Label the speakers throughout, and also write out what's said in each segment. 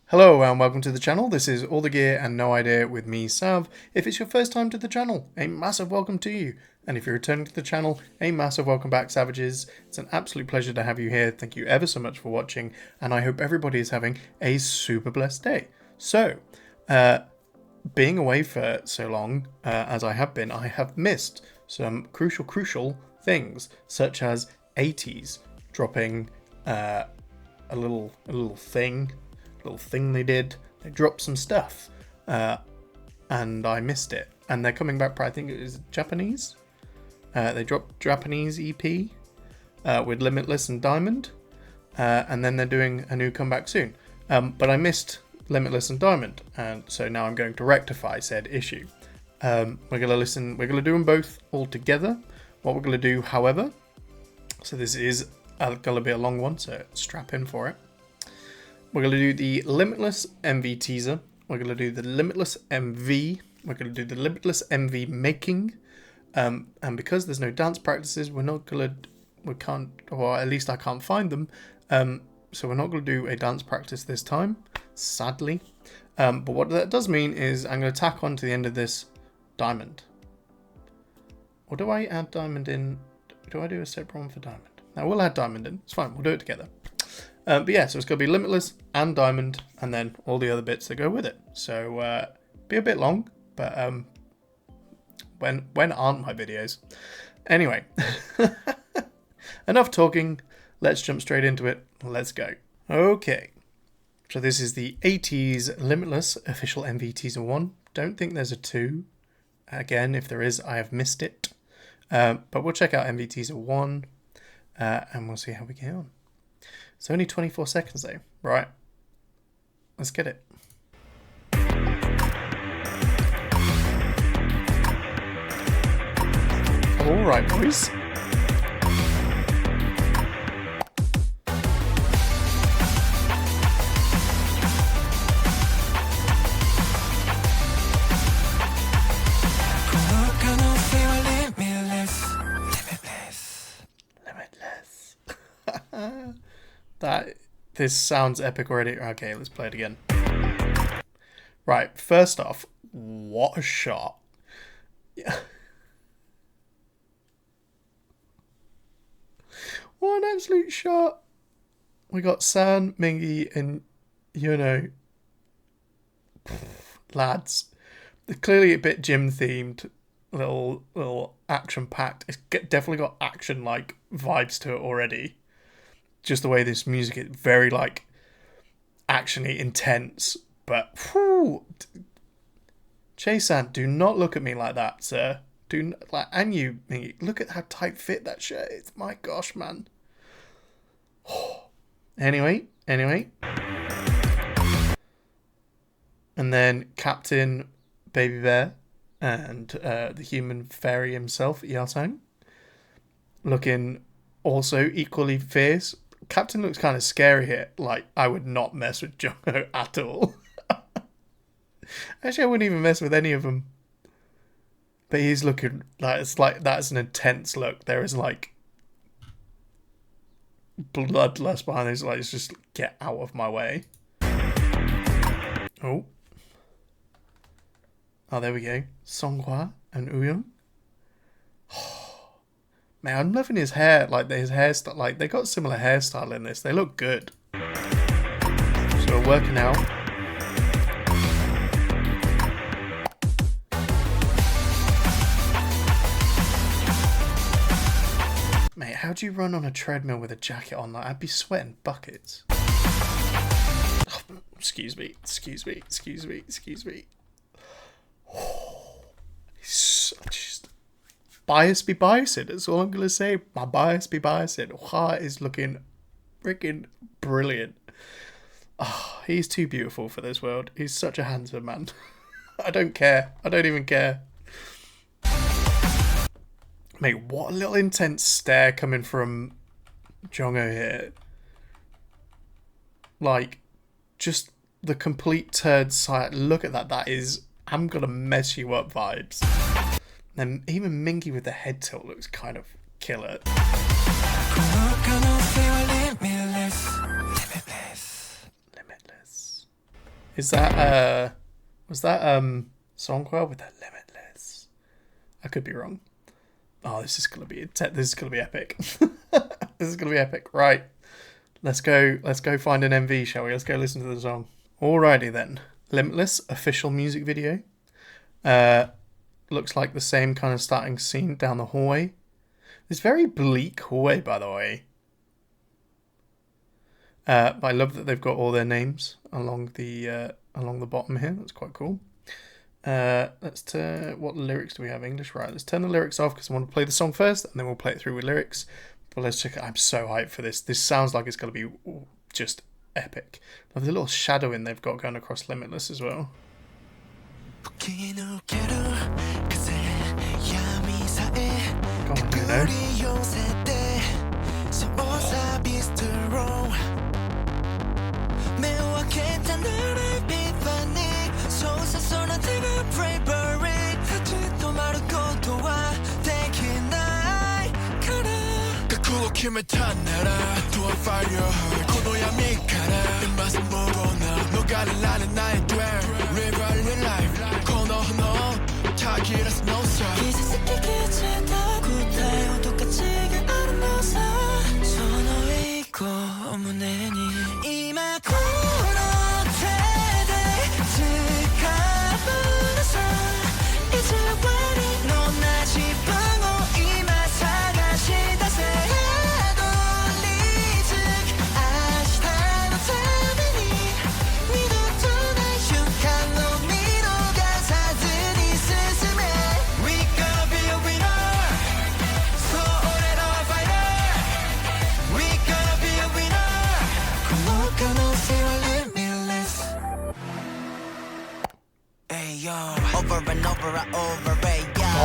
Speaker 1: Hello and welcome to the channel. This is All the Gear and No Idea with me, Sav. If it's your first time to the channel, a massive welcome to you. And if you're returning to the channel, a massive welcome back, Savages. It's an absolute pleasure to have you here. Thank you ever so much for watching, and I hope everybody is having a super blessed day. So, being away for so long as I have been, I have missed some crucial things, such as ATEEZ dropping a little thing they did. They dropped some stuff and I missed it, and they're coming back. I think it was Japanese. They dropped Japanese EP with Limitless and Diamond, and then they're doing a new comeback soon, but I missed Limitless and Diamond, and so now I'm going to rectify said issue. We're going to do them both all together. What we're going to do, however, so this is going to be a long one, so strap in for it. We're going to do the Limitless MV teaser. We're going to do the Limitless MV. We're going to do the Limitless MV making. And because there's no dance practices, we can't, or at least I can't find them. So we're not going to do a dance practice this time, sadly. But what that does mean is I'm going to tack on to the end of this Diamond. Or do I add Diamond in? Do I do a separate one for Diamond? No, we'll add Diamond in. It's fine. We'll do it together. But yeah, so it's going to be Limitless and Diamond, and then all the other bits that go with it. So be a bit long, but when aren't my videos? Anyway, enough talking. Let's jump straight into it. Let's go. Okay, so this is the ATEEZ Limitless official MV teaser 1. Don't think there's a 2. Again, if there is, I have missed it. But we'll check out MV teaser 1, and we'll see how we get on. It's only 24 seconds though. Right. Let's get it. Alright, boys. Limitless. This sounds epic already. Okay, let's play it again. Right, first off, what a shot. Yeah. What an absolute shot. We got San, Mingy, and lads. They're clearly a bit gym themed, little action packed. It's definitely got action like vibes to it already. Just the way this music is very like actiony, intense, but whew, Che-san, do not look at me like that, sir. Do not, like, and you, look at how tight fit that shirt is. My gosh, man. Anyway, and then Captain Baby Bear and the human fairy himself, Yasang, looking also equally fierce. Captain looks kind of scary here. Like, I would not mess with Jungho at all. Actually, I wouldn't even mess with any of them. But he's looking like, it's like, that's an intense look. There is like bloodlust behind this. Like, it's just get out of my way. Oh, there we go. Songhwa and Oooh. Man, I'm loving his hair. Like, his hairstyle. Like, they got similar hairstyle in this. They look good. So we're working out. Mate, how do you run on a treadmill with a jacket on? Like, I'd be sweating buckets. Oh, excuse me. Just bias be biasing. That's all I'm gonna say. My bias be biasing. Hua is looking freaking brilliant. Oh, he's too beautiful for this world. He's such a handsome man. I don't care. I don't even care. Mate, what a little intense stare coming from Jungho here. Like, just the complete turd side. Look at that. That is, I'm gonna mess you up vibes. And even Mingy with the head tilt looks kind of killer. Limitless. Is that was that Songwell with that Limitless? I could be wrong. Oh, this is gonna be epic. This is gonna be epic. Right. Let's go find an MV, shall we? Let's go listen to the song. Alrighty then. Limitless official music video. Looks like the same kind of starting scene down the hallway. This very bleak hallway, by the way. But I love that they've got all their names along the bottom here. That's quite cool. Let's turn. What lyrics do we have? English, right? Let's turn the lyrics off because I want to play the song first, and then we'll play it through with lyrics. But let's check it. I'm so hyped for this. This sounds like it's going to be just epic. Love the little shadowing they've got going across Limitless as well. Come on, you know.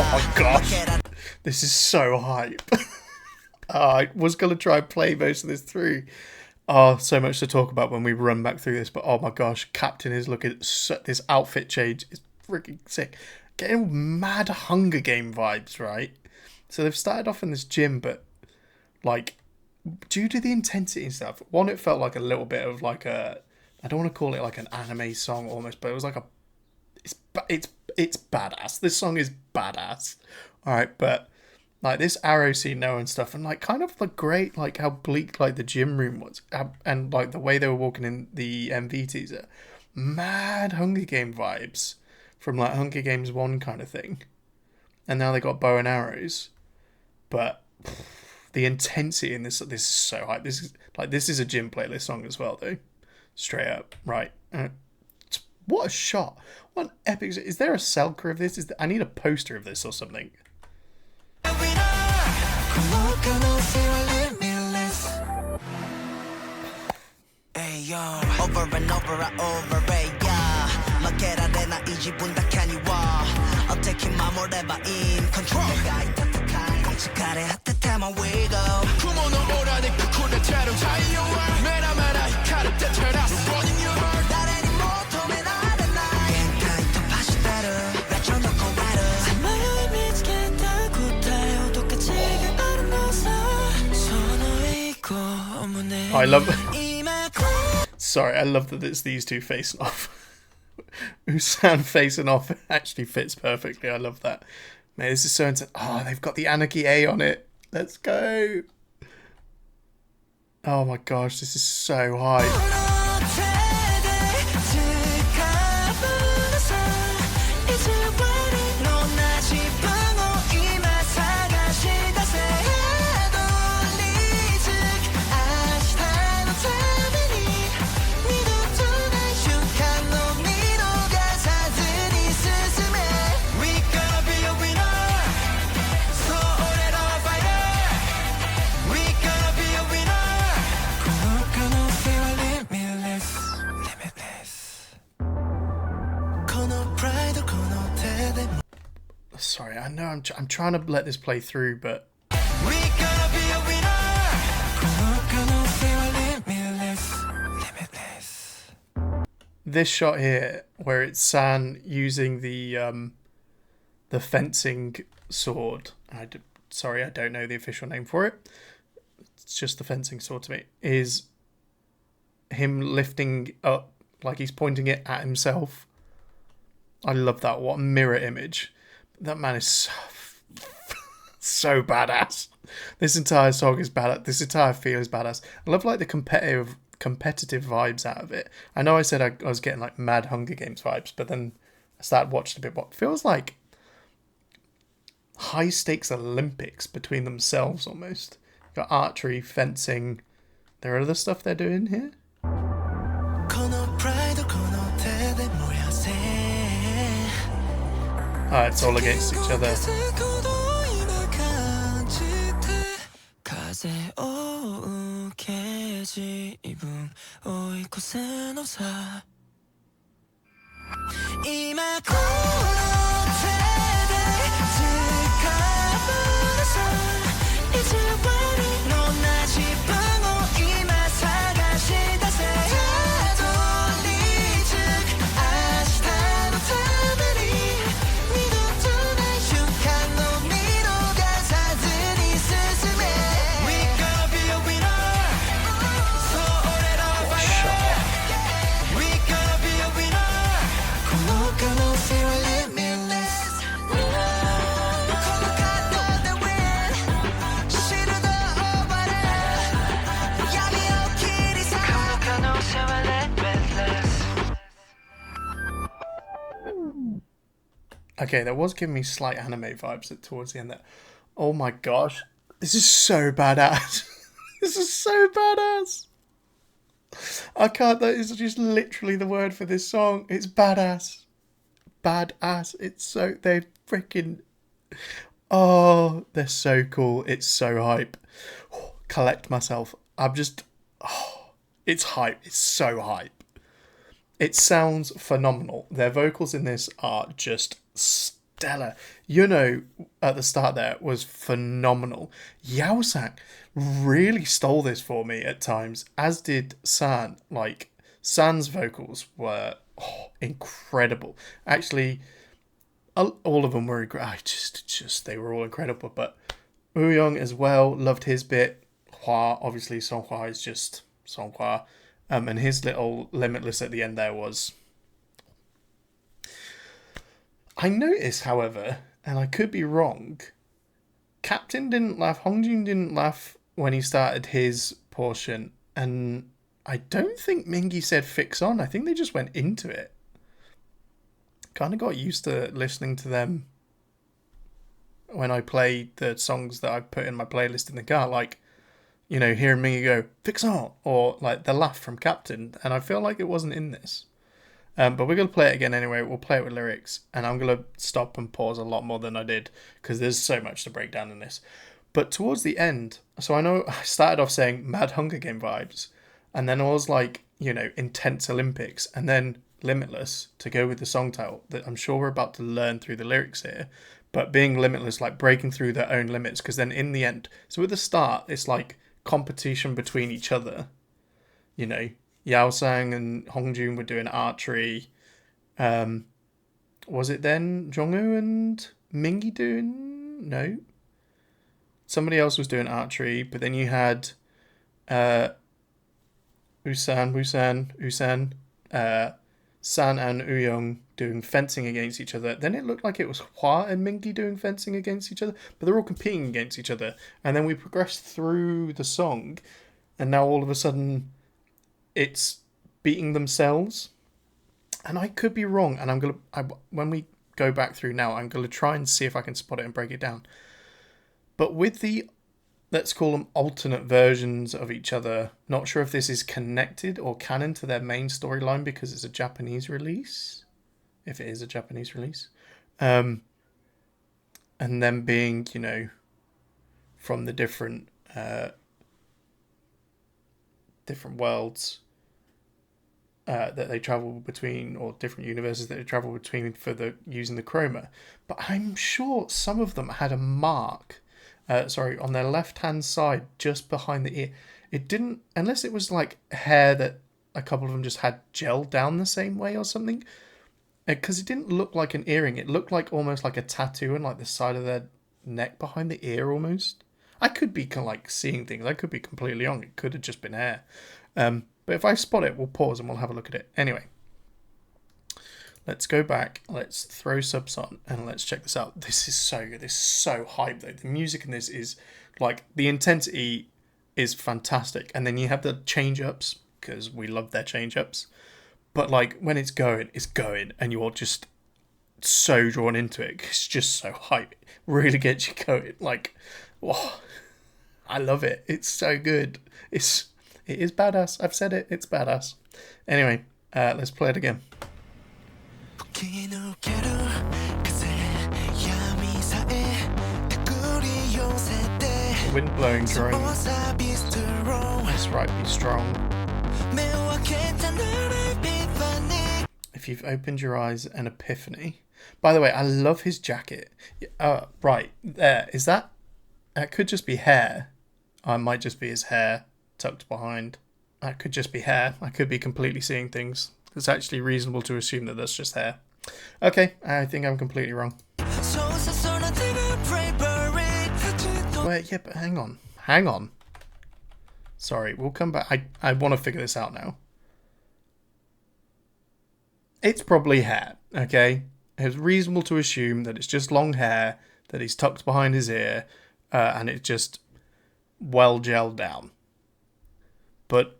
Speaker 1: Oh my gosh, this is so hype. I was going to try and play most of this through. Oh, so much to talk about when we run back through this, but oh my gosh, Captain is looking at this outfit change is freaking sick. Getting mad Hunger Game vibes, right? So they've started off in this gym, but like due to the intensity and stuff, one, it felt like a little bit of like a, I don't want to call it like an anime song almost, but it was like a, it's badass. This song is badass. All right, but like this arrow scene now and stuff, and like kind of the great, like how bleak like the gym room was, and like the way they were walking in the MV teaser, mad Hunger Game vibes from like Hunger Games 1 kind of thing. And now they got bow and arrows, but the intensity in this is so high. This is a gym playlist song as well, though. Straight up, right? What a shot! What an epic! Is there a Selka of this? I need a poster of this or something. I love. Sorry, I love that it's these two facing off. Usan facing off actually fits perfectly. I love that. Man, this is so intense. Oh, they've got the Anarchy A on it. Let's go. Oh my gosh, this is so high. Sorry, I know I'm trying to let this play through, but this shot here, where it's San using the fencing sword. Sorry, I don't know the official name for it. It's just the fencing sword to me. Is him lifting up like he's pointing it at himself. I love that. What a mirror image. That man is so badass. This entire song is badass. This entire feel is badass. I love like the competitive vibes out of it. I know I said I was getting like mad Hunger Games vibes, but then I started watching a bit what feels like high stakes Olympics between themselves almost. Got archery, fencing. There are other stuff they're doing here. It's all against each other. Okay, that was giving me slight anime vibes towards the end there. Oh my gosh. This is so badass. This is so badass. I can't, that is just literally the word for this song. It's badass. Badass. It's so, they freaking, oh, they're so cool. It's so hype. Collect myself. I'm just, it's hype. It's so hype. It sounds phenomenal. Their vocals in this are just stellar. At the start there was phenomenal. Yaosang really stole this for me at times, as did San. Like, San's vocals were incredible. Actually, all of them were they were all incredible. But Oooh as well, loved his bit. Hua, obviously, Songhua is just Songhua. And his little Limitless at the end there was... I noticed, however, and I could be wrong, Captain didn't laugh, Hongjun didn't laugh when he started his portion, and I don't think Mingi said fix on. I think they just went into it. Kind of got used to listening to them when I play the songs that I put in my playlist in the car, like... hearing Mingy go, fix on, or like the laugh from Captain, and I feel like it wasn't in this. But we're going to play it again anyway. We'll play it with lyrics, and I'm going to stop and pause a lot more than I did, because there's so much to break down in this. But towards the end, so I know I started off saying Mad Hunger Game vibes, and then I was like, intense Olympics, and then Limitless to go with the song title that I'm sure we're about to learn through the lyrics here. But being limitless, like breaking through their own limits, because then in the end, so at the start, it's like competition between each other. Yaosang and Hongjun were doing archery. Was it then Jongwoo and Mingi doing? No. Somebody else was doing archery, but then you had Usan, San and Oooh doing fencing against each other. Then it looked like it was Hua and Mingi doing fencing against each other, but they're all competing against each other. And then we progressed through the song, and now all of a sudden it's beating themselves. And I could be wrong, and when we go back through now, I'm gonna try and see if I can spot it and break it down. But with the, let's call them alternate versions of each other, not sure if this is connected or canon to their main storyline because it's a Japanese release. If it is a Japanese release. And then being, from the different worlds that they travel between, or different universes that they travel between for using the chroma. But I'm sure some of them had a mark on their left-hand side, just behind the ear. It didn't, unless it was like hair that a couple of them just had gel down the same way or something. Because it didn't look like an earring. It looked like almost like a tattoo and like the side of their neck behind the ear almost. I could be seeing things. I could be completely wrong. It could have just been hair. But But if I spot it, we'll pause and we'll have a look at it. Anyway, let's go back. Let's throw subs on and let's check this out. This is so good. This is so hype though. The music in this is like, the intensity is fantastic. And then you have the change ups, because we love their change ups. But like when it's going, and you're just so drawn into it. It's just so hype. It really gets you going. Like, wow, I love it. It's so good. It is badass. I've said it. It's badass. Anyway, let's play it again. The wind blowing during. That's right. Be strong. If you've opened your eyes, an epiphany. By the way, I love his jacket. Right, there. Is that... That could just be hair. It might just be his hair tucked behind. That could just be hair. I could be completely seeing things. It's actually reasonable to assume that that's just hair. Okay, I think I'm completely wrong. Wait, yeah, but hang on. Hang on. Sorry, we'll come back. I want to figure this out now. It's probably hair, okay? It's reasonable to assume that it's just long hair that he's tucked behind his ear, and it's just well gelled down. But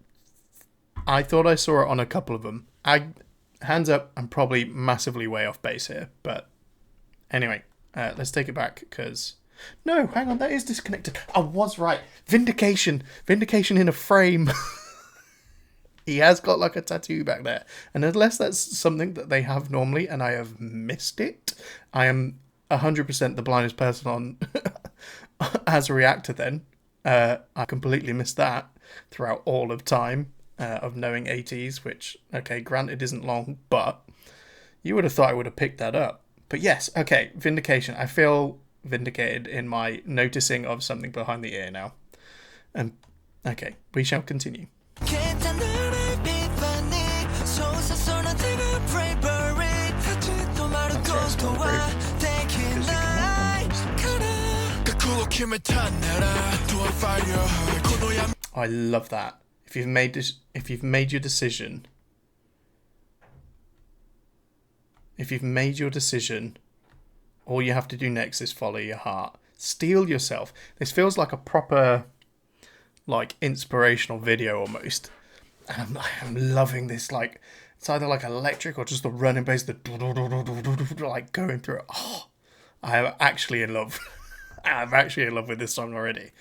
Speaker 1: I thought I saw it on a couple of them. Hands up, I'm probably massively way off base here. But anyway, let's take it back, because... No, hang on, that is disconnected. I was right. Vindication. Vindication in a frame. He has got like a tattoo back there. And unless that's something that they have normally and I have missed it, I am 100% the blindest person on as a reactor then. I completely missed that throughout all of time of knowing ATEEZ, which, okay, granted isn't long, but you would have thought I would have picked that up. But yes, okay, vindication. I feel vindicated in my noticing of something behind the ear now. And okay, we shall continue. I love that. If you've made your decision, all you have to do next is follow your heart. Steel yourself. This feels like a proper, like, inspirational video almost. And I'm loving this. Like, it's either like electric or just the running bass, the like going through it. Oh, I am actually in love. I'm actually in love with this song already.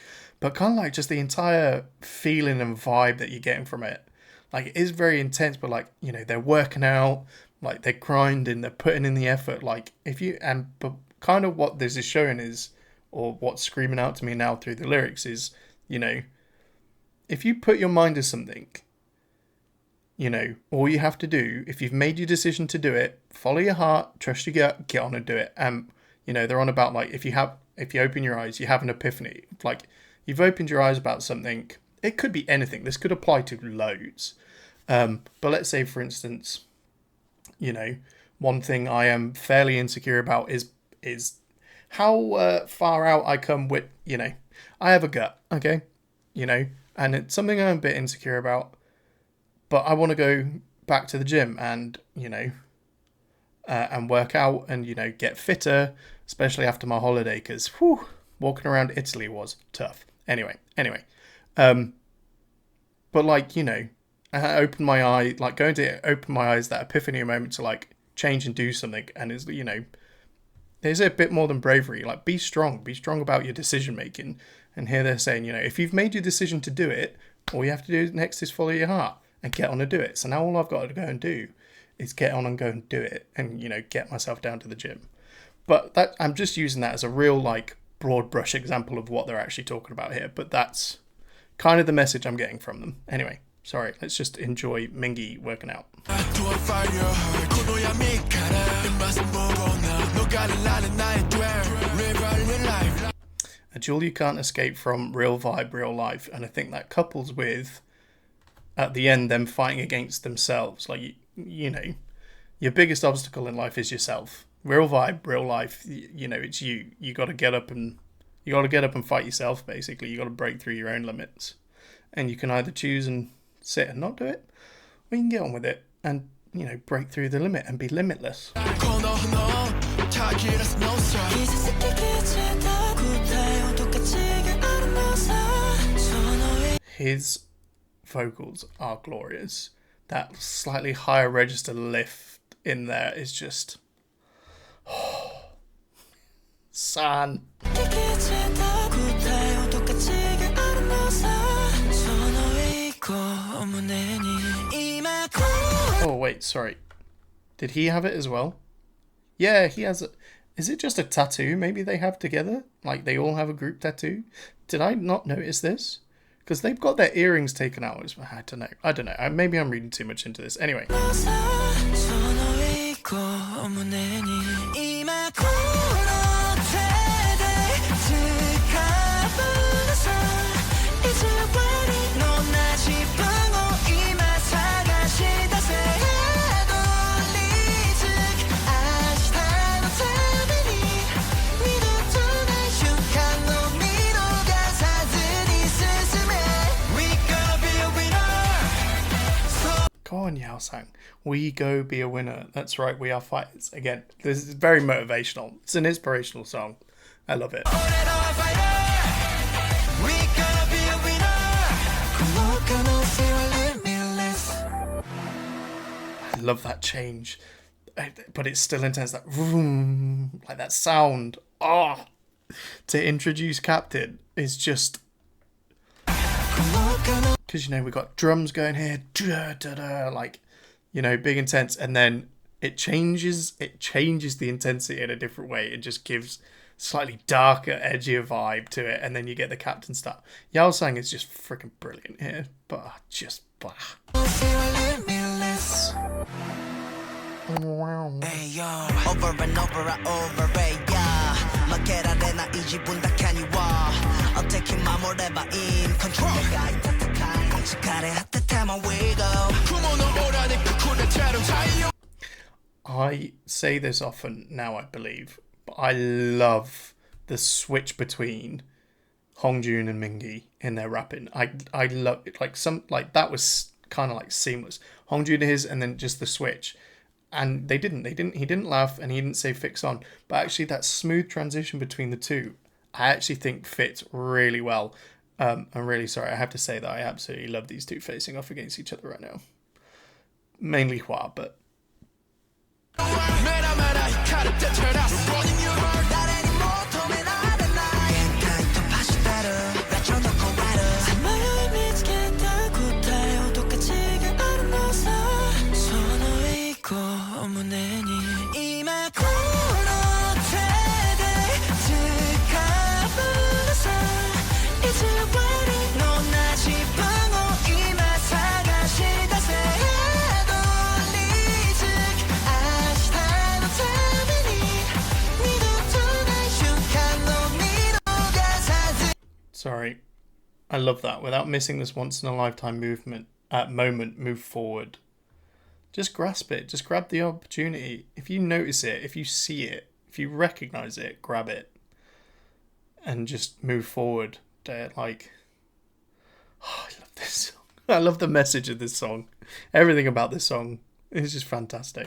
Speaker 1: But kind of like just the entire feeling and vibe that you're getting from it. Like, it is very intense, but like, you know, they're working out, like they're grinding, they're putting in the effort. Like, but kind of what this is showing is, or what's screaming out to me now through the lyrics is, you know, if you put your mind to something, you know, all you have to do, if you've made your decision to do it, follow your heart, trust your gut, get on and do it. And, you know, they're on about like, if you open your eyes, you have an epiphany. Like, you've opened your eyes about something. It could be anything. This could apply to loads. But let's say, for instance, you know, one thing I am fairly insecure about is how far out I come with, you know, I have a gut, okay? You know, and it's something I'm a bit insecure about. But I want to go back to the gym and, you know, and work out and, you know, get fitter, especially after my holiday, because walking around Italy was tough. Anyway. But like, you know, I opened my eye, like going to open my eyes, that epiphany moment to like change and do something. And it's, you know, there's a bit more than bravery. Like, be strong about your decision making. And here they're saying, you know, if you've made your decision to do it, all you have to do next is follow your heart and get on and do it. So now all I've got to go and do is get on and go and do it and, you know, get myself down to the gym. But that, I'm just using that as a real, like, broad brush example of what they're actually talking about here. But that's kind of the message I'm getting from them. Anyway, sorry, let's just enjoy Mingy working out. A jewel you can't escape from, real vibe, real life. And I think that couples with, at the end, them fighting against themselves. Like, you know, your biggest obstacle in life is yourself. Real vibe, real life. You know, it's you. You got to get up and fight yourself. Basically, you got to break through your own limits, and you can either choose and sit and not do it, or you can get on with it and, you know, break through the limit and be limitless. His vocals are glorious. That slightly higher register lift in there is just... San. Oh, wait, sorry. Did he have it as well? Yeah, he has it. Is it just a tattoo maybe they have together? Like they all have a group tattoo? Did I not notice this? Because they've got their earrings taken out. I don't know. Maybe I'm reading too much into this. Anyway. Go on, Yao-sang. We go be a winner. That's right, we are fighters. Again, this is very motivational. It's an inspirational song. I love it. I love that change. But it's still intense. That vroom, like that sound. Oh, to introduce Captain is just... Because, you know, we got drums going here, like, you know, big intense, and then it changes the intensity in a different way. It just gives slightly darker, edgier vibe to it, and then you get the Captain stuff. Yao-sang is just freaking brilliant here, but just blah. Hey, yo, over and over and over, yeah. I say this often now, I believe, but I love the switch between Hongjoon and Mingi in their rapping. I love it. Like that was kind of like seamless. Hongjoon his, and then just the switch. And he didn't laugh and he didn't say fix on, but actually that smooth transition between the two, I actually think fits really well. I'm really sorry, I have to say that I absolutely love these two facing off against each other right now. Mainly Hua, but... Sorry, I love that. Without missing this once-in-a-lifetime moment, move forward. Just grasp it. Just grab the opportunity. If you notice it, if you see it, if you recognize it, grab it. And just move forward. Like, oh, I love this song. I love the message of this song. Everything about this song is just fantastic.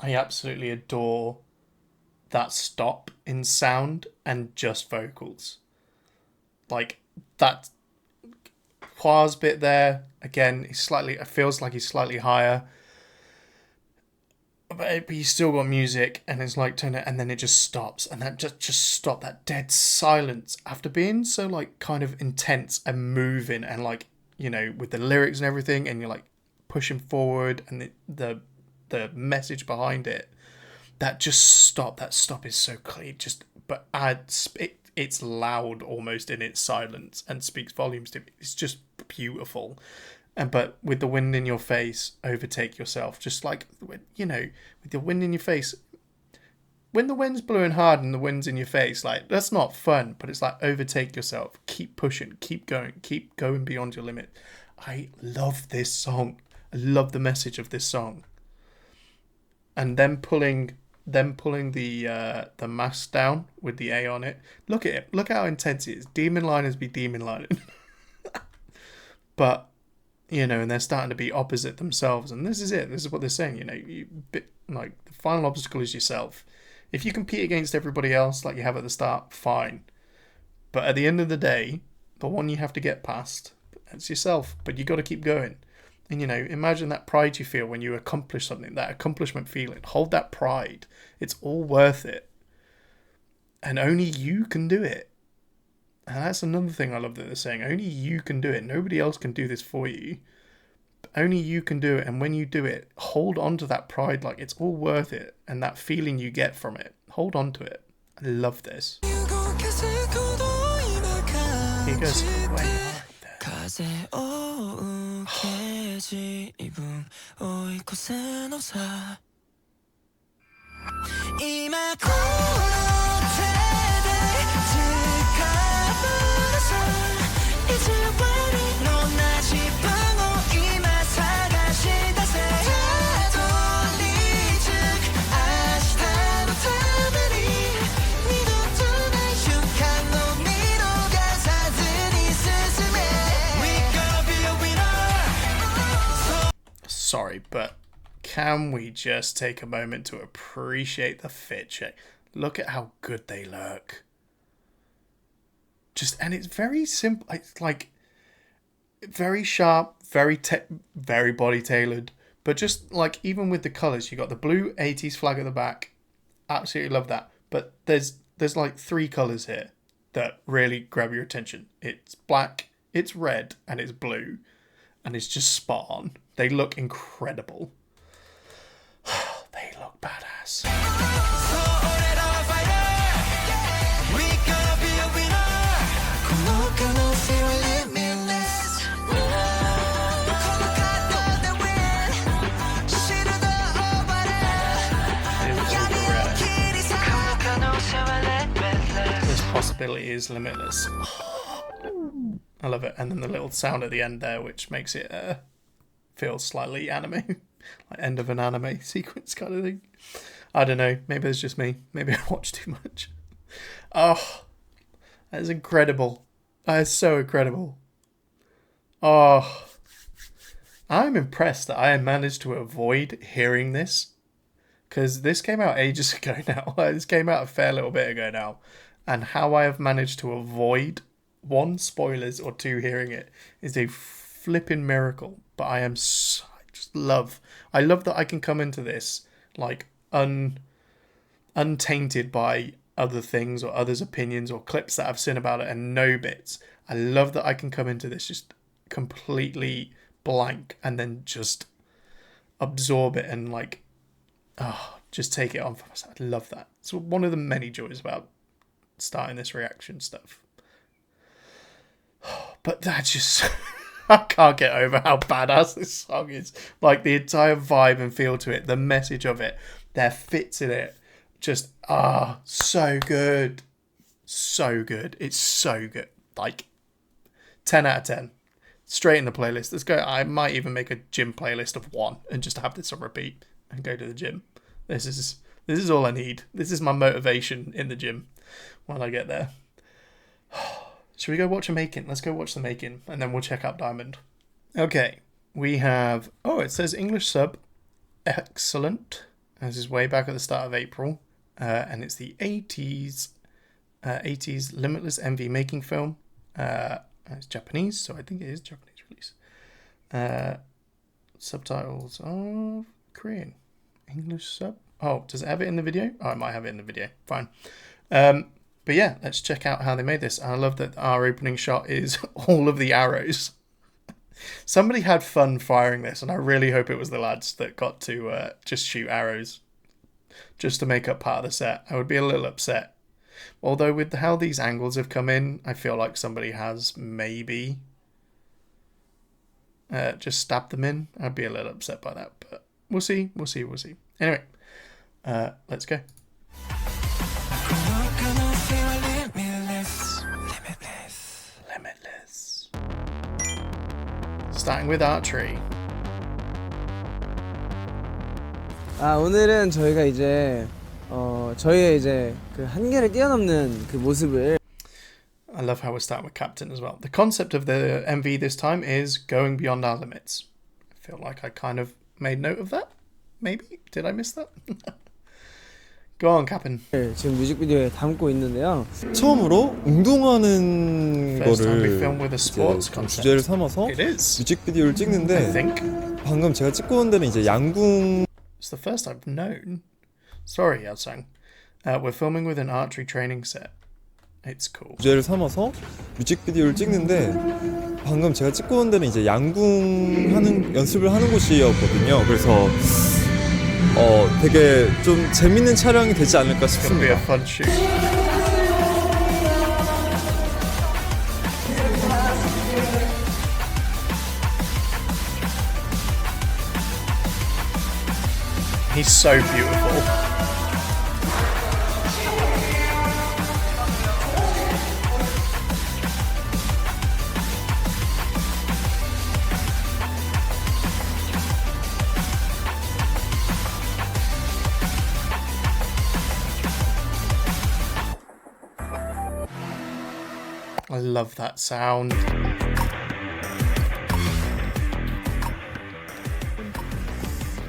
Speaker 1: I absolutely adore that stop in sound and just vocals. Like that Hua's bit there, again, it feels like he's slightly higher. But he's still got music, and it's like turn it, and then it just stops, and that just stop, that dead silence after being so like kind of intense and moving, and like, you know, with the lyrics and everything, and you're like pushing forward, and the message behind it, that stop is so clear, it's loud almost in its silence and speaks volumes to me. It's just beautiful. And but with the wind in your face, overtake yourself. Just like, you know, with the wind in your face. When the wind's blowing hard and the wind's in your face, like, that's not fun. But it's like, overtake yourself. Keep pushing. Keep going beyond your limit. I love this song. I love the message of this song. And them pulling the mask down with the A on it. Look at it. Look how intense it is. Demon liners be demon lining. But, you know, and they're starting to be opposite themselves. And this is it. This is what they're saying. You know, like, the final obstacle is yourself. If you compete against everybody else like you have at the start, fine. But at the end of the day, the one you have to get past, it's yourself. But you got to keep going. And, you know, imagine that pride you feel when you accomplish something, that accomplishment feeling. Hold that pride. It's all worth it. And only you can do it. And that's another thing I love that they're saying. Only you can do it. Nobody else can do this for you. Only you can do it. And when you do it, hold on to that pride like it's all worth it. And that feeling you get from it. Hold on to it. I love this. Here goes. Wait. Sorry, but can we just take a moment to appreciate the fit check? Look at how good they look. And it's very simple. It's like very sharp, very body tailored. But just like even with the colours, you got the blue ATEEZ flag at the back. Absolutely love that. But there's like 3 colours here that really grab your attention. It's black, it's red, and it's blue. And it's just spot on. They look incredible. They look badass. This possibility is limitless. I love it. And then the little sound at the end there, which makes it feel slightly anime. Like end of an anime sequence kind of thing. I don't know. Maybe it's just me. Maybe I watch too much. Oh, that is incredible. That is so incredible. Oh, I'm impressed that I managed to avoid hearing this. Because this came out ages ago now. This came out a fair little bit ago now. And how I have managed to avoid 1, spoilers, or 2, hearing it is a flipping miracle. But I love that I can come into this like untainted by other things or others' opinions or clips that I've seen about it and no bits. I love that I can come into this just completely blank and then just absorb it and like, just take it on for myself. I love that. It's one of the many joys about starting this reaction stuff. But that's just... I can't get over how badass this song is. Like, the entire vibe and feel to it. The message of it. Their fits in it. Just, so good. So good. It's so good. Like, 10 out of 10. Straight in the playlist. Let's go. I might even make a gym playlist of 1 and just have this on repeat and go to the gym. This is all I need. This is my motivation in the gym when I get there. Should we go watch a making? Let's go watch the making and then we'll check out Diamond. Okay, we have... Oh, it says English sub. Excellent. This is way back at the start of April. And it's the ATEEZ Limitless MV making film. It's Japanese, so I think it is Japanese release. Subtitles of Korean. English sub. Oh, does it have it in the video? Oh, it might have it in the video. Fine. But yeah, let's check out how they made this. And I love that our opening shot is all of the arrows. Somebody had fun firing this, and I really hope it was the lads that got to just shoot arrows just to make up part of the set. I would be a little upset. Although with how these angles have come in, I feel like somebody has maybe just stab them in, I'd be a little upset by that. But we'll see. Anyway, let's go. Limitless. Starting with archery.
Speaker 2: 오늘은 저희가 이제 저희의 이제 그 한계를 뛰어넘는 그 모습을
Speaker 1: I love how we're starting with captain as well. The concept of the MV this time is going beyond our limits. I feel like I kind of made note of that. Maybe? Did I miss that? Go on, captain.
Speaker 2: 지금 뮤직비디오에 담고 있는데요.
Speaker 3: 처음으로 운동하는
Speaker 1: First time we
Speaker 3: 거를
Speaker 1: film with a sports
Speaker 3: 이제
Speaker 1: concept.
Speaker 3: 주제를 삼아서
Speaker 1: It is.
Speaker 3: 뮤직비디오를
Speaker 1: I
Speaker 3: 찍는데
Speaker 1: think
Speaker 3: 방금 제가 찍고 온 데는 이제 양궁
Speaker 1: it's the first I've known. Sorry, Yao-sang. We're filming with an archery training set. It's cool.
Speaker 3: 주제를 삼아서 뮤직비디오를 찍는데 방금 제가 찍고 온 데는 이제 양궁 하는 연습을 하는 곳이었거든요. 그래서 되게 좀 재밌는 촬영이 되지 않을까
Speaker 1: It's gonna be a
Speaker 3: 싶습니다.
Speaker 1: fun shoot. He's so beautiful. I love that sound.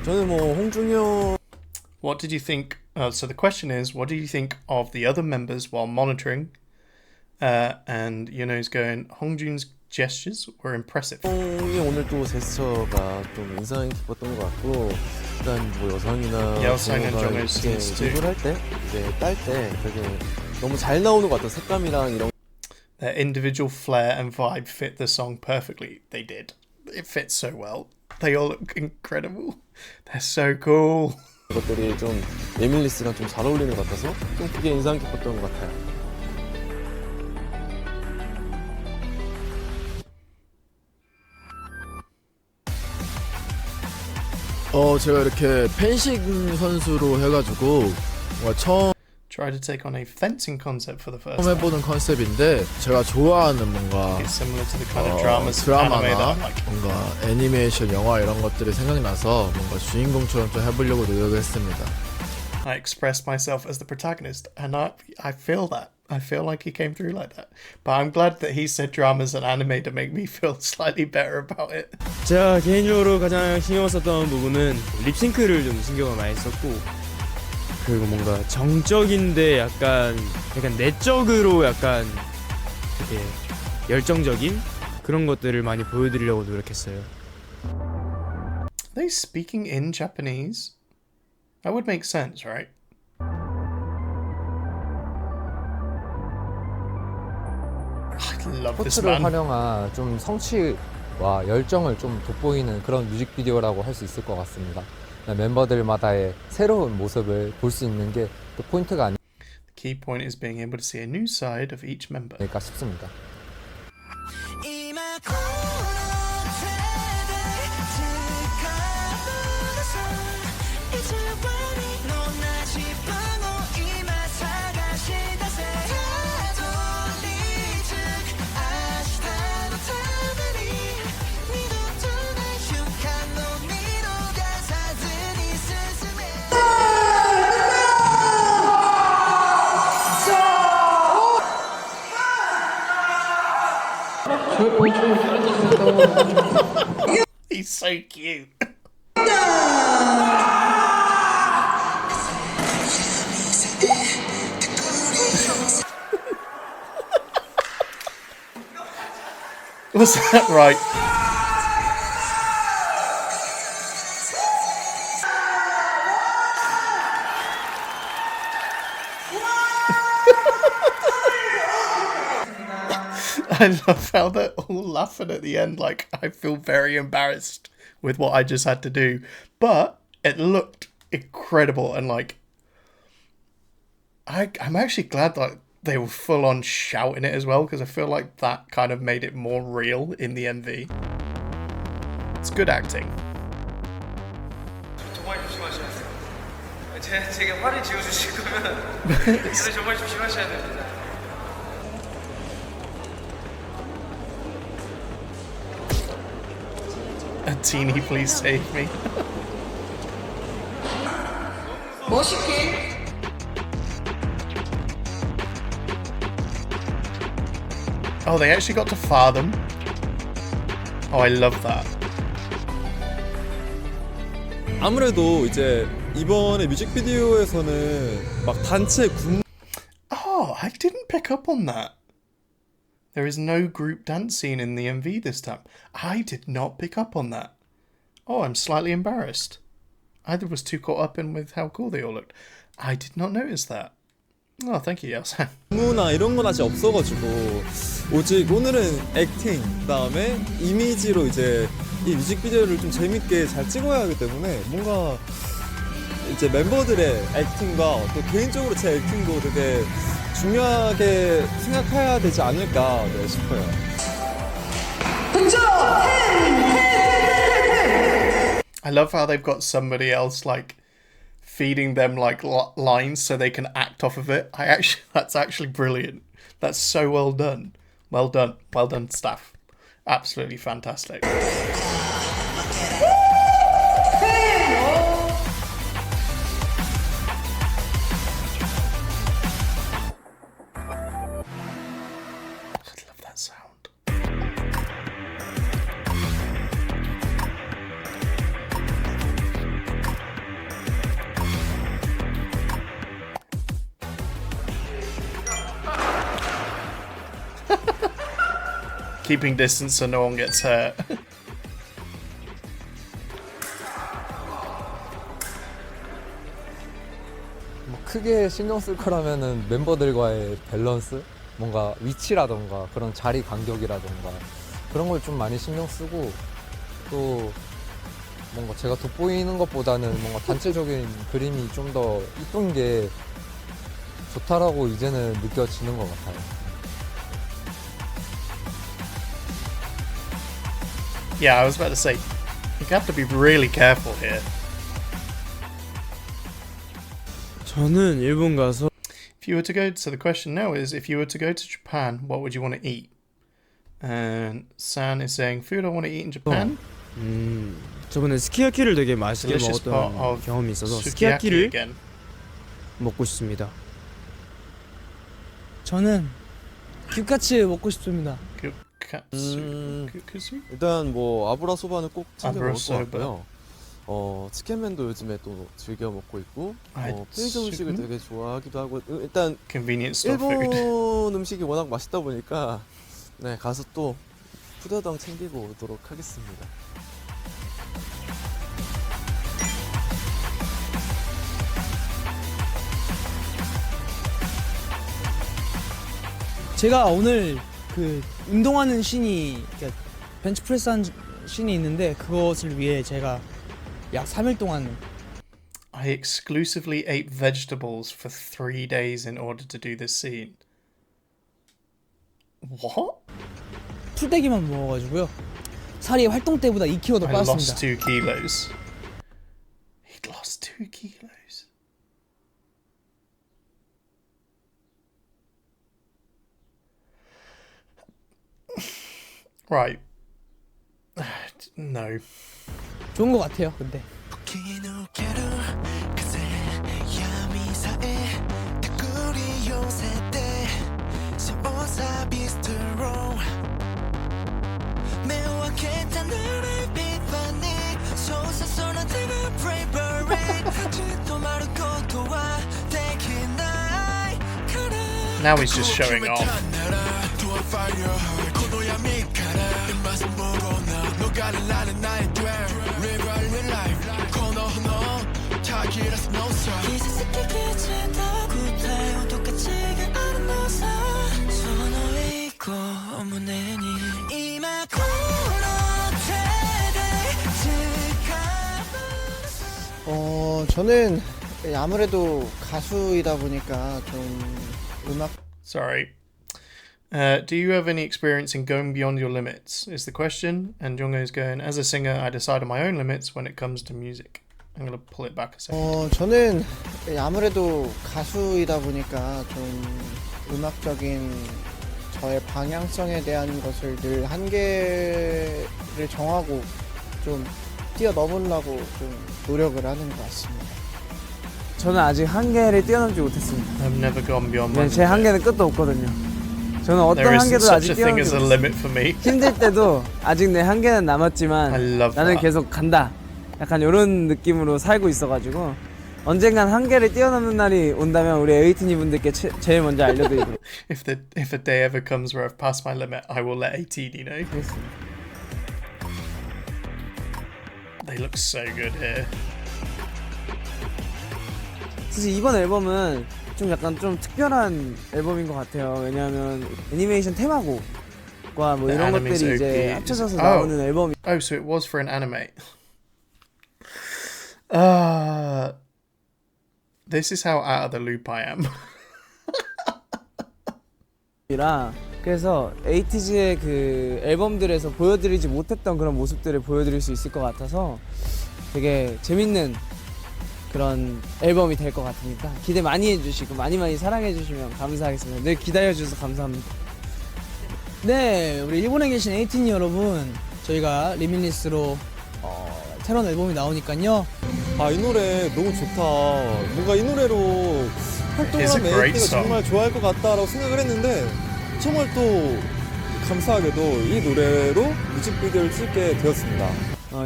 Speaker 2: 저는 뭐 홍중이 형
Speaker 1: What did you think? So the question is, what did you think of the other members while monitoring? And Yuno's going, Hongjun's gestures were impressive.
Speaker 2: 형이 오늘 또 제스처가 좀 인상 깊었던 것 같고 일단 뭐 여상이나
Speaker 1: 여상 and
Speaker 2: 정우가
Speaker 1: 정우's
Speaker 2: 이제
Speaker 1: scenes too.
Speaker 2: 입을 할 때 이제 딸 때 되게 너무 잘 나오는 것 같아. 색감이랑 이런
Speaker 1: Their individual flair and vibe fit the song perfectly. They did. It fits so well. They all look incredible. They're so cool.
Speaker 2: 것들이 좀 에밀리스랑 좀 잘 어울리는 것 같아서 좀 그게 인상 깊었던 것 같아요. 제가 이렇게 펜싱 선수로 해가지고 뭔가 처음
Speaker 1: Try to take on a fencing concept for the first time.
Speaker 2: 해보는 컨셉인데 제가 좋아하는 뭔가
Speaker 1: It's similar to the kind of dramas anime that
Speaker 2: 드라마나
Speaker 1: I like.
Speaker 2: 뭔가 애니메이션 영화 이런 것들이 생각나서 뭔가 주인공처럼 좀 해보려고 노력을 했습니다.
Speaker 1: I expressed myself as the protagonist, and I feel that. I feel like he came through like that. But I'm glad that he said dramas and anime to make me feel slightly better about it.
Speaker 4: 제가 개인적으로 가장 신경 썼던 부분은 립싱크를 좀 신경을 많이 썼고 그리고 뭔가 정적인데 약간 내적으로 약간 되게 열정적인 그런 것들을 많이 보여드리려고 노력했어요.
Speaker 1: Are they speaking in Japanese? That would make sense, right? I love this
Speaker 5: 포트를
Speaker 1: man.
Speaker 5: 활용한 좀 성취와 열정을 좀 돋보이는 그런 뮤직비디오라고 할 수 있을 것 같습니다. 멤버들마다의 새로운 모습을 볼 수 있는 게 또 포인트가
Speaker 1: The key point is being able to see a new side of each member.
Speaker 5: 아닐까 싶습니다.
Speaker 1: He's so cute. Was that right? I love how they're all laughing at the end. Like, I feel very embarrassed with what I just had to do, but it looked incredible. And like, I'm actually glad that they were full on shouting it as well, because I feel like that kind of made it more real in the MV. It's good acting.
Speaker 6: 정말 조심하셔야 돼요. 제게 화를 지어주실 거면 저를 정말 조심하셔야 됩니다.
Speaker 1: ATINY, please save me.
Speaker 7: 멋있게.
Speaker 1: Oh, they actually got to fire them. Oh, I love that.
Speaker 3: 아무래도 이제 이번에 뮤직비디오에서는 막 단체 군
Speaker 1: Oh, I didn't pick up on that. There is no group dance scene in the MV this time. I did not pick up on that. Oh, I'm slightly embarrassed. I was too caught up in with how cool they all looked. I did not notice that. Oh, thank you, Yelsan.
Speaker 3: 안무나 이런 건 아직 없어가지고 오직 오늘은 액팅 그다음에 이미지로 이제 이 뮤직비디오를 좀 재밌게 잘 찍어야 하기 때문에 뭔가 이제 멤버들의 액팅과 또 개인적으로 제 액팅도 되게 중요하게 생각해야 되지 않을까 싶어요.
Speaker 1: I love how they've got somebody else like feeding them like lines so they can act off of it. That's actually brilliant. That's so well done. Well done, staff. Absolutely fantastic. I love that sound. Keeping distance so no one gets hurt.
Speaker 5: 뭐 크게 신경 쓸 거라면은 멤버들과의 밸런스, 뭔가 위치라던가 그런 자리 간격이라던가 그런 걸 좀 많이 신경 쓰고 또 뭔가 제가 돋보이는 것보다는 뭔가 단체적인 그림이 좀 더 이쁜 게 좋다라고 이제는 느껴지는 것 같아요.
Speaker 1: Yeah, I was about to say, you have to be really careful here.
Speaker 4: 저는 일본 가서
Speaker 1: If you were to go, so the question now is, if you were to go to Japan, what would you want to eat? And San is saying, food I want to eat in Japan.
Speaker 4: 저번에 스키야키를 되게 맛있게
Speaker 1: Delicious part
Speaker 4: 먹었던
Speaker 1: of
Speaker 4: 경험이 있어서
Speaker 1: sukiyaki
Speaker 4: 스키야키를
Speaker 1: again.
Speaker 4: 먹고 싶습니다.
Speaker 8: 저는 규카츠 먹고 싶습니다.
Speaker 1: Kusu?
Speaker 2: 일단 뭐 아브라 소바는 꼭 챙겨 먹을 것
Speaker 1: 아브라소바.
Speaker 2: 같고요. 치킨맨도 요즘에 또 즐겨 먹고 있고
Speaker 1: 아,
Speaker 2: 편의점 음식을
Speaker 1: 치킨맨?
Speaker 2: 되게 좋아하기도 하고 일단
Speaker 1: Convenience store food.
Speaker 2: 일본 음식이 워낙 맛있다 보니까 네 가서 또 푸다당 챙기고 오도록 하겠습니다.
Speaker 8: 제가 오늘 그 운동하는 씬이 벤치프레스한 씬이 있는데 그것을 위해 제가 약 3일 동안
Speaker 1: I exclusively ate vegetables for 3 days in order to do this scene. What?
Speaker 8: 풀떼기만 먹어가지고요. 살이 활동 때보다 2kg 더
Speaker 1: I lost
Speaker 8: 빠졌습니다.
Speaker 1: 2 kilos. He'd lost 2 kilos. Right. No.
Speaker 8: 좋은 것 같아요. 근데
Speaker 1: Now he's just showing off.
Speaker 9: 저는 아무래도 가수이다 보니까 좀 음악
Speaker 1: Sorry. Do you have any experience in going beyond your limits? Is the question. And Jongho's going, as a singer, I decide on my own limits when it comes to music. I'm going to pull it back a second.
Speaker 7: 저는 아무래도 가수이다 보니까 좀 음악적인 저의 방향성에 대한 것을 늘 한계를 정하고 좀 뛰어넘으려고 좀 노력을 하는 것 같습니다.
Speaker 8: 저는 아직 한계를 뛰어넘지 못했습니다.
Speaker 1: I've never gone beyond my
Speaker 8: 제
Speaker 1: limit.
Speaker 8: 한계는 끝도 없거든요. 저는 어떤
Speaker 1: There isn't
Speaker 8: 한계도
Speaker 1: such
Speaker 8: 아직
Speaker 1: a thing
Speaker 8: 뛰어넘지
Speaker 1: as a
Speaker 8: 못했어요.
Speaker 1: limit for me.
Speaker 8: 힘들 때도 아직 내 한계는
Speaker 1: I
Speaker 8: 남았지만
Speaker 1: love
Speaker 8: 나는
Speaker 1: that.
Speaker 8: 계속 간다. 약간 이런 느낌으로 살고 있어가지고 언젠간 한계를 뛰어넘는 날이 온다면 우리 에이티니 분들께 제일 먼저 알려드리도록
Speaker 1: If the day ever comes where I've passed my limit, I will let ATD know.
Speaker 8: 하겠습니다.
Speaker 1: They look so good here.
Speaker 8: 사실 이번 앨범은 좀 약간 좀 특별한 앨범인 것 같아요. 왜냐하면 애니메이션 테마곡과 뭐
Speaker 1: The
Speaker 8: 이런
Speaker 1: anime's
Speaker 8: 것들이 이제
Speaker 1: OP.
Speaker 8: 합쳐져서
Speaker 1: Oh.
Speaker 8: 나오는 앨범이
Speaker 1: Oh, so it was for an anime. This is how out of the loop I am.
Speaker 8: 라 그래서 에이티즈의 그 앨범들에서 보여드리지 못했던 그런 모습들을 보여드릴 수 있을 것 같아서 되게 재밌는 그런 앨범이 될 것 같으니까 기대 많이 해주시고 많이 사랑해주시면 감사하겠습니다. 늘 기다려주셔서 감사합니다. 네, 우리 일본에 계신 에이티니 여러분, 저희가 리밀리스로 새로운 앨범이 나오니까요.
Speaker 3: 아, 이 노래 너무 좋다. 뭔가 이 노래로 활동을
Speaker 1: It's a
Speaker 3: 하면
Speaker 1: great
Speaker 3: 에이티가
Speaker 1: song.
Speaker 3: 정말 좋아할 것 같다라고 생각을 했는데 정말 또 감사하게도 이 노래로 뮤직비디오를 찍게 되었습니다.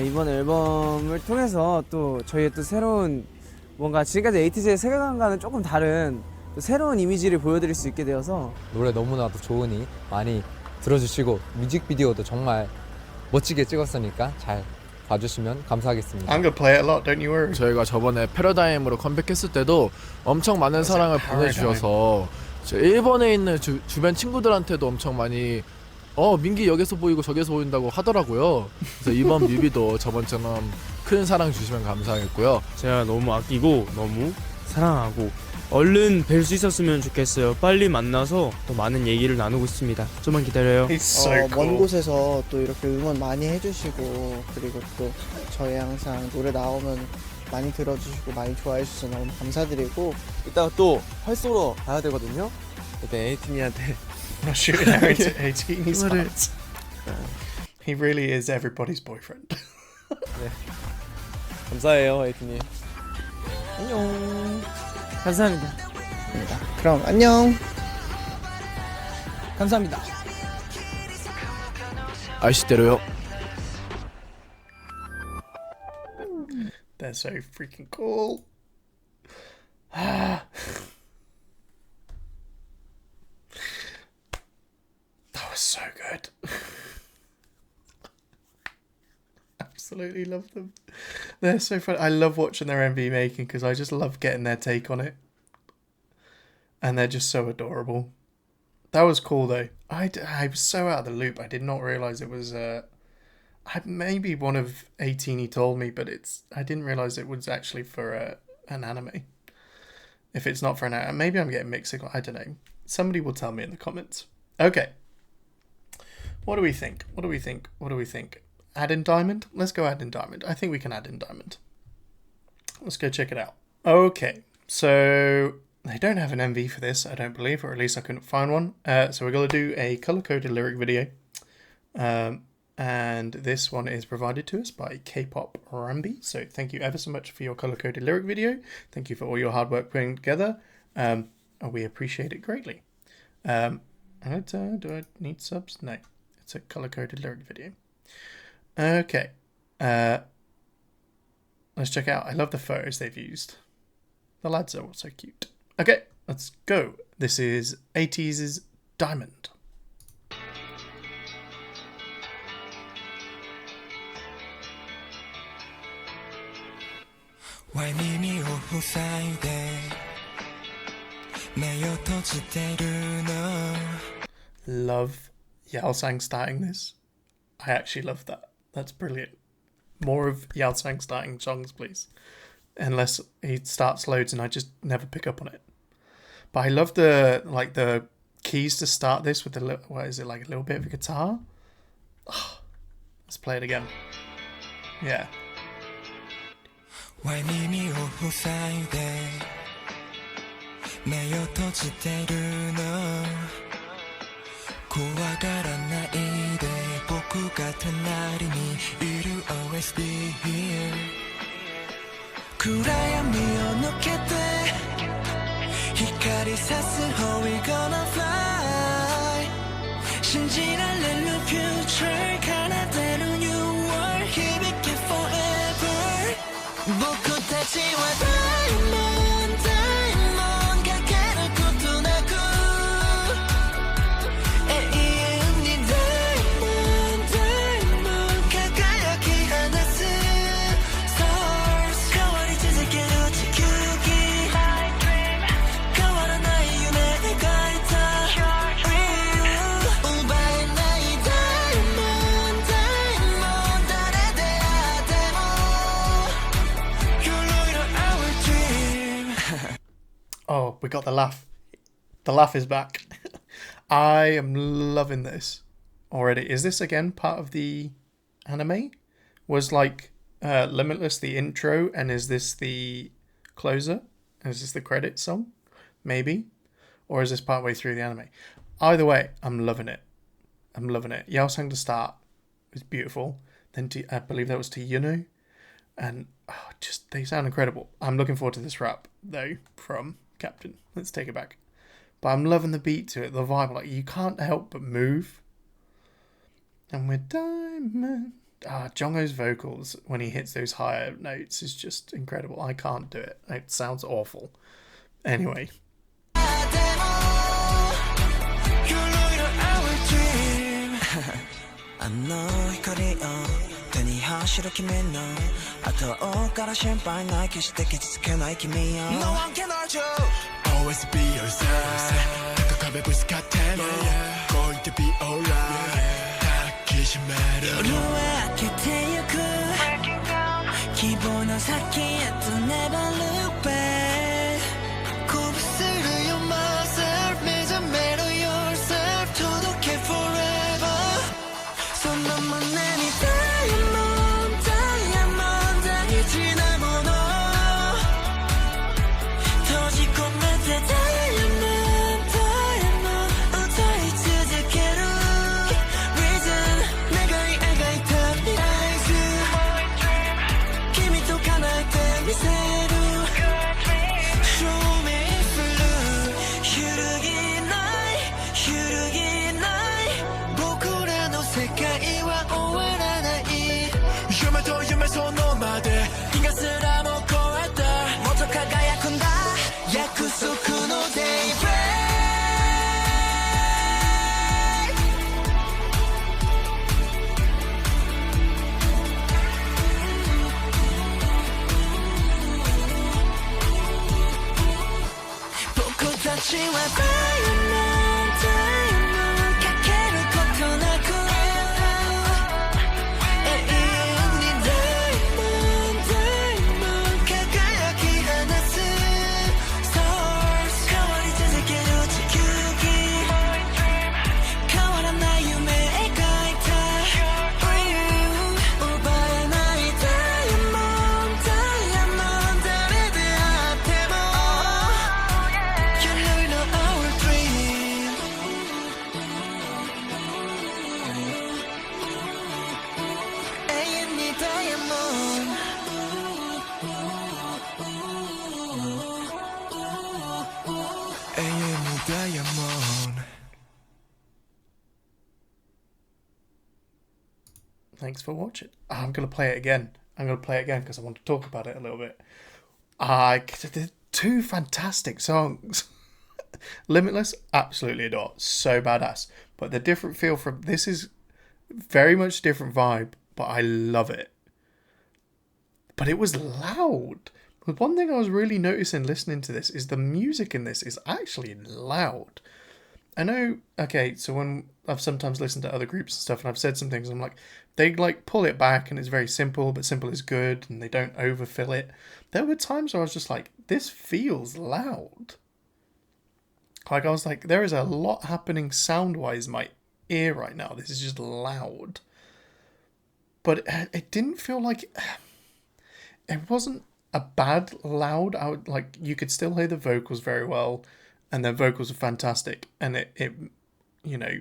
Speaker 8: 이번 앨범을 통해서 또 저희의 또 새로운 뭔가 지금까지 에이티즈의 세계관과는 조금 다른 또 새로운 이미지를 보여드릴 수 있게 되어서
Speaker 5: 노래 너무나도 좋으니 많이 들어주시고 뮤직비디오도 정말 멋지게 찍었으니까 잘 봐주시면 감사하겠습니다.
Speaker 1: I'm gonna play it a lot, don't you worry.
Speaker 2: 저희가 저번에 패러다임으로 컴백했을 때도 엄청 많은
Speaker 1: 맞아요.
Speaker 2: 사랑을
Speaker 1: 패러다임.
Speaker 2: 보내주셔서 저 일본에 있는 주변 친구들한테도 엄청 많이 민기 여기서 보이고 저기서 보인다고 하더라고요. 그래서 이번 뮤비도 저번처럼 큰 사랑 주시면 감사하겠고요.
Speaker 4: 제가 너무 아끼고 너무 사랑하고 얼른 뵐 수 있었으면 좋겠어요. 빨리 만나서 더 많은 얘기를 나누고 있습니다. 좀만 기다려요.
Speaker 1: He's so
Speaker 7: 먼
Speaker 1: cool.
Speaker 7: 곳에서 또 이렇게 응원 많이 해주시고 그리고 또 저희 항상 노래 나오면 많이 들어주시고 많이 좋아해 주셔서 너무 감사드리고
Speaker 2: 이따가 또 활쏘러 가야 되거든요. 일단 에이티니한테
Speaker 1: I'm not shooting arrow into ATINY's heart. He really is everybody's boyfriend.
Speaker 2: 감사해요, 에이티니.
Speaker 7: 안녕.
Speaker 8: 감사합니다.
Speaker 7: 그럼 안녕.
Speaker 8: 감사합니다.
Speaker 2: 아시대로요.
Speaker 1: They're so freaking cool. That was so good. Absolutely love them. They're so fun. I love watching their MV making because I just love getting their take on it. And they're just so adorable. That was cool though. I was so out of the loop. I did not realize it was maybe one of ATINY told me, but I didn't realize it was actually for an anime. If it's not for an anime, maybe I'm getting mixed. I don't know. Somebody will tell me in the comments. Okay. What do we think? What do we think? What do we think? Add in Diamond? Let's go add in Diamond. I think we can add in Diamond. Let's go check it out. Okay. So they don't have an MV for this, I don't believe, or at least I couldn't find one. So we're going to do a color-coded lyric video. And this one is provided to us by K-Pop Rambi. So thank you ever so much for your color-coded lyric video. Thank you for all your hard work putting it together. We appreciate it greatly. Do I need subs? No. It's a color-coded lyric video. Okay. Let's check out. I love the photos they've used. The lads are also cute. Okay, let's go. This is ATEEZ's Diamond. Love Yao-sang starting this. I actually love that. That's brilliant. More of Yao-sang starting songs, please. Unless he starts loads and I just never pick up on it. But I love the keys to start this with a little, what is it, like a little bit of a guitar? Oh, let's play it again. Yeah.
Speaker 9: 耳を塞いで目を閉じてるの怖がらないで僕が隣にいる Always be here 暗闇を抜けて光さす How we gonna fly 信じられる Future 奏でる New World 響け Forever 僕たちはダイモンドダイモンドかけることなく永遠にダイモンドダイモンド輝き放つ Stars 変わり続ける地球儀変わらない夢描いた Dream 奪えないダイモンドダイモンド誰であっても You're our dream
Speaker 1: Oh, we got the laugh. The laugh is back. I am loving this already. Is this again part of the anime? Was like Limitless the intro, and is this the closer? Is this the credit song? Maybe. Or is this partway through the anime? Either way, I'm loving it. I'm loving it. Yao sang to start. It was beautiful. Then I believe that was to Yuno. And just they sound incredible. I'm looking forward to this rap though from Captain. Let's take it back. But I'm loving the beat to it, the vibe. Like you can't help but move. And we're diamond. Jongo's vocals when he hits those higher notes is just incredible. I can't do it. It sounds awful. Anyway.
Speaker 9: Always be yourself 高壁ぶつかっても Going to be alright 抱きしめる夜は明けてゆく希望の先へと Never look back 鼓舞する Your myself 目覚めろ Yourself 届け Forever その胸にダイヤモンドダイヤモンド大事なもの閉じ込めてダイヤモンドダイヤモンド歌い続ける Reason 願い描いた未来図君と叶えてみせる Show me through 揺るぎない揺るぎない僕らの世界は終わらない夢と夢そのまで日がすらも超えたもっと輝くんだ約束の Daybreak僕たちはダイヤモンドダイヤモンドかけることなく永遠にダイヤモンドダイヤモンド輝き放つ Stars 変わり続ける地球儀変わらない夢描いた Dream 奪えないダイヤモンドダイヤモンド誰であっても You never know our dream 永遠にダイヤモンド 永遠にダイヤモンド
Speaker 1: Thanks for watching. I'm going to play it again. I'm going to play it again because I want to talk about it a little bit. They're two fantastic songs. Limitless, absolutely adore. So badass. But the different feel from this is very much different vibe, but I love it. But it was loud. But one thing I was really noticing listening to this is the music in this is actually loud. I know, okay, so when I've sometimes listened to other groups and stuff and I've said some things, I'm like, they like pull it back and it's very simple, but simple is good and they don't overfill it. There were times where I was just like, this feels loud. Like, I was like, there is a lot happening sound-wise in my ear right now. This is just loud. But it didn't feel like... It wasn't a bad loud. Like, you could still hear the vocals very well, and their vocals are fantastic. And it you know,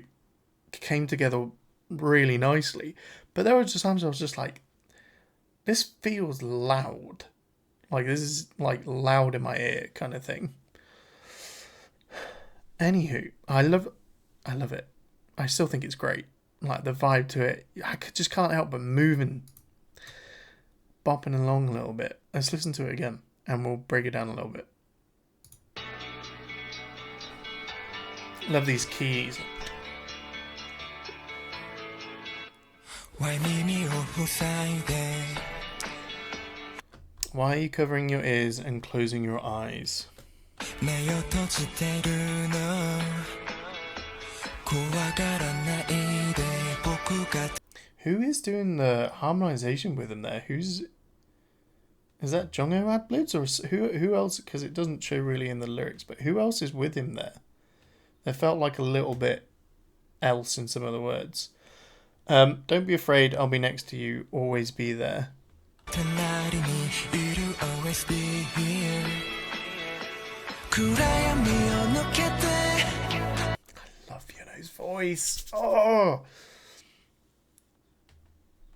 Speaker 1: came together really nicely. But there were just times I was just like, this feels loud. Like, this is, like, loud in my ear kind of thing. Anywho, I love it. I still think it's great. Like, the vibe to it, I just can't help but moving, bopping along a little bit. Let's listen to it again, and we'll break it down a little bit. Love these keys. Why are you covering your ears and closing your eyes? Who is doing the harmonization with him there? Is that Jongo ad-libs, or who else? Because it doesn't show really in the lyrics, but who else is with him there? There felt like a little bit else in some of the words. Don't be afraid, I'll be next to you, always be there. I love Yuno's voice. Oh,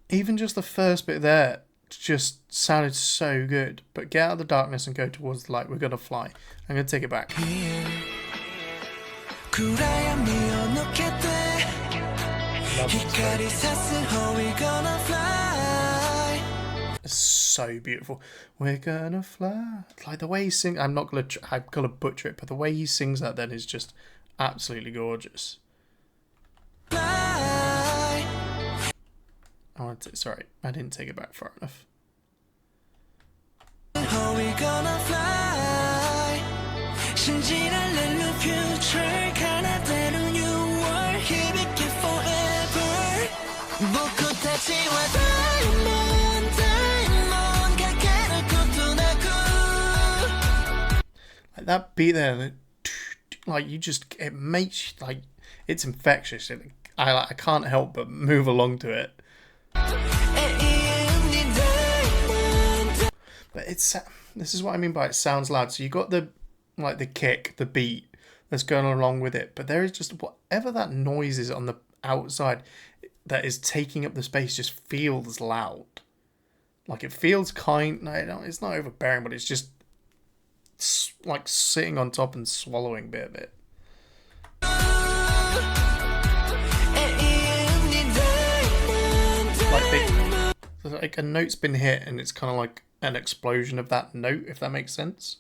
Speaker 1: even just the first bit there just sounded so good. But get out of the darkness and go towards the light. We're gonna fly. I'm gonna take it back. It's so beautiful. We're gonna fly. Like the way he sings, I'm gonna butcher it, but the way he sings that then is just absolutely gorgeous. Sorry, I didn't take it back far enough. Like that beat there, like it makes, like, it's infectious. I can't help but move along to it. But this is what I mean by it sounds loud. So you got the kick, the beat that's going along with it, but there is just whatever that noise is on the outside that is taking up the space just feels loud. Like it feels it's not overbearing, but it's just like sitting on top and swallowing a bit of it. Like a note's been hit and it's kind of like an explosion of that note, if that makes sense.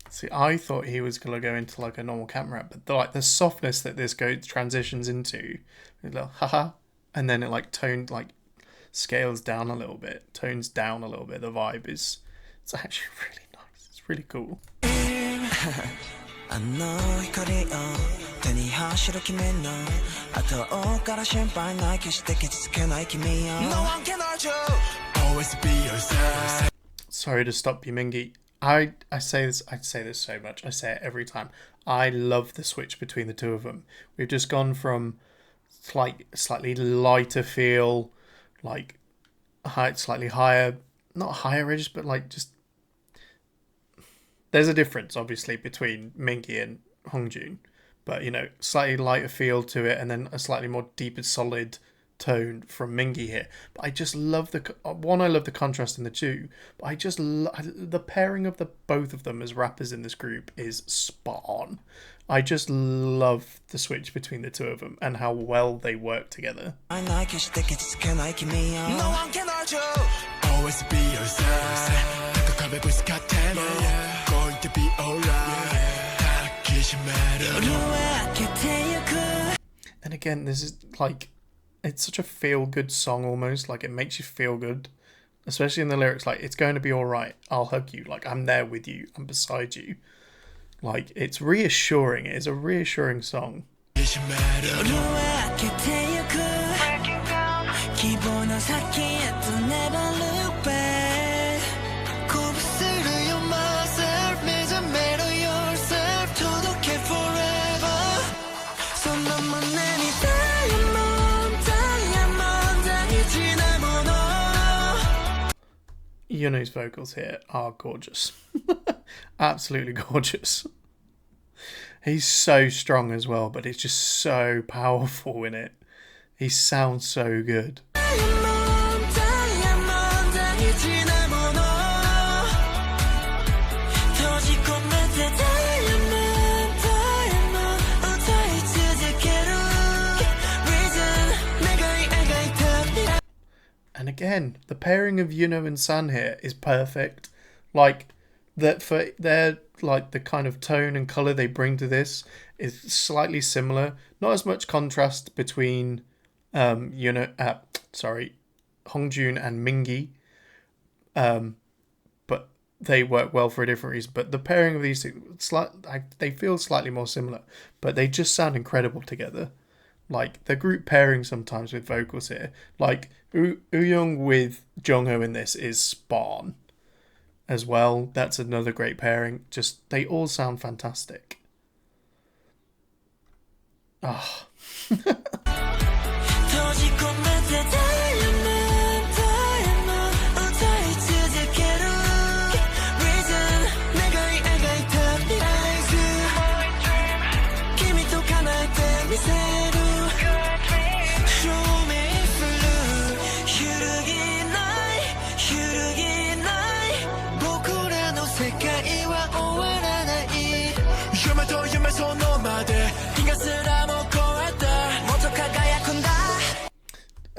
Speaker 1: See, I thought he was gonna go into like a normal camera, but the softness that this transitions into, like haha, and then it scales down a little bit, tones down a little bit. The vibe it's actually really nice. It's really cool. Sorry to stop you, Mingy. I'd say this so much. I say it every time. I love the switch between the two of them. We've just gone from slightly lighter feel, like slightly higher, not higher edges, but like just. There's a difference, obviously, between Mingy and Hongjun, but slightly lighter feel to it, and then a slightly more deeper, solid tone from Mingy here. But I just love I love the contrast in the two, but I just the pairing of both of them as rappers in this group is spot on. I just love the switch between the two of them and how well they work together.
Speaker 9: Always be yourself. Going to be alright.
Speaker 1: And again, this is like, it's such a feel-good song almost. Like, it makes you feel good. Especially in the lyrics, like, it's going to be alright. I'll hug you. Like, I'm there with you. I'm beside you. Like, it's reassuring. It is a reassuring song. Yuno's vocals here are gorgeous. Absolutely gorgeous. He's so strong as well, but it's just so powerful in it. He sounds so good. And again, the pairing of Yuno and San here is perfect. Like, that for their, like, the kind of tone and color they bring to this is slightly similar. Not as much contrast between Hongjoon and Mingi, but they work well for a different reason. But the pairing of these two, they feel slightly more similar, but they just sound incredible together. Like, the group pairing sometimes with vocals here, like Wooyoung with Jongho in this is spot on as well. That's another great pairing. Just, they all sound fantastic. Ah.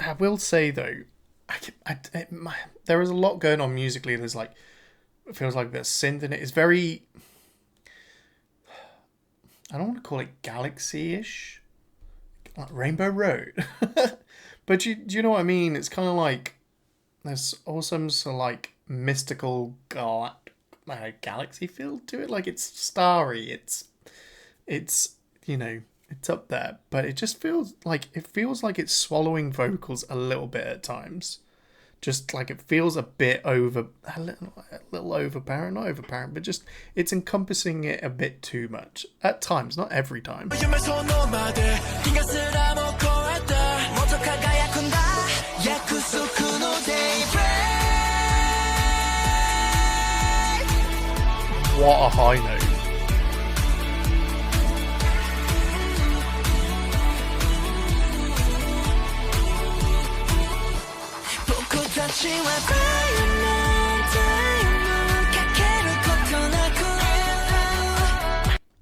Speaker 1: I will say though, there is a lot going on musically. There's like, it feels like there's synth in it. It's very, I don't want to call it galaxy-ish, like Rainbow Road, but do you know what I mean? It's kind of like there's also some like mystical galaxy feel to it. Like, it's starry. It's you know, it's up there, but it just feels like it's swallowing vocals a little bit at times. Just like, it feels a little overpowering, not overpowering, but just, it's encompassing it a bit too much at times, not every time. What a high note.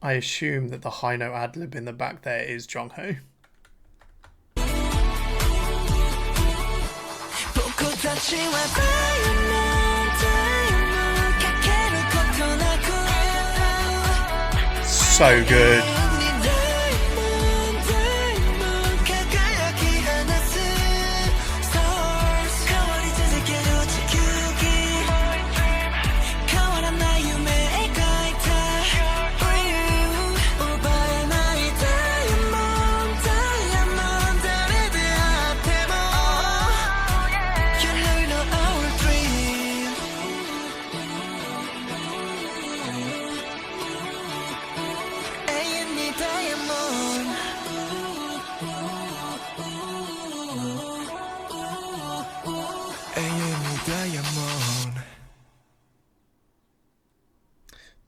Speaker 1: I assume that the high note ad-lib in the back there is Jongho. So good.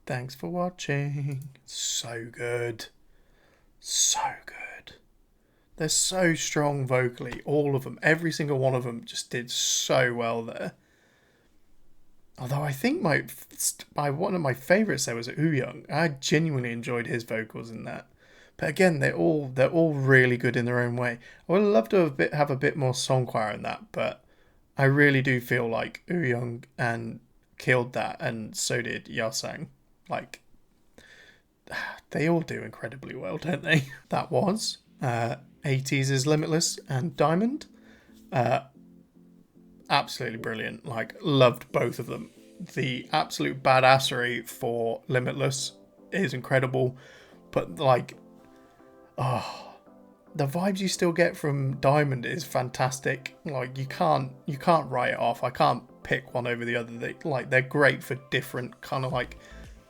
Speaker 1: Thanks for watching. So good. So good. They're so strong vocally. All of them. Every single one of them just did so well there. Although I think one of my favourites there was Wooyoung. I genuinely enjoyed his vocals in that. But again, they're all really good in their own way. I would love to have a bit more song choir in that, but I really do feel like Wooyoung and killed that, and so did Yasang. Like, they all do incredibly well, don't they? That was ATEEZ Limitless and Diamond. Absolutely brilliant. Like, loved both of them. The absolute badassery for Limitless is incredible, but like, the vibes you still get from Diamond is fantastic. Like, you can't write it off. I can't pick one over the other. They're great for different kind of like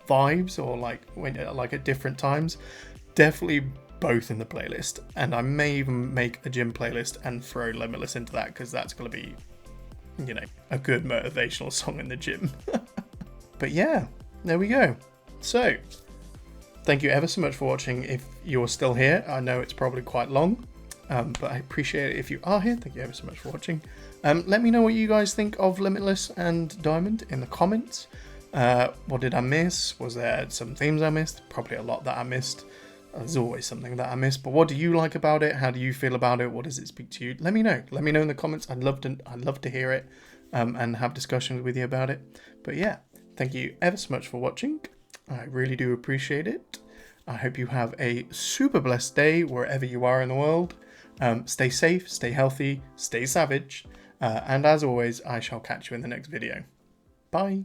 Speaker 1: vibes, or like when like at different times. Definitely both in the playlist, and I may even make a gym playlist and throw Limitless into that, because that's going to be, you know, a good motivational song in the gym. But yeah, there we go. So thank you ever so much for watching. If you're still here, I know it's probably quite long, but I appreciate it if you are here. Thank you ever so much for watching. Let me know what you guys think of Limitless and Diamond in the comments. What did I miss? Was there some themes I missed? Probably a lot that I missed. There's always something that I missed, but what do you like about it? How do you feel about it? What does it speak to you? Let me know. Let me know in the comments. I'd love to hear it, and have discussions with you about it. But yeah, thank you ever so much for watching. I really do appreciate it. I hope you have a super blessed day wherever you are in the world. Stay safe, stay healthy, stay savage, and as always, I shall catch you in the next video. Bye.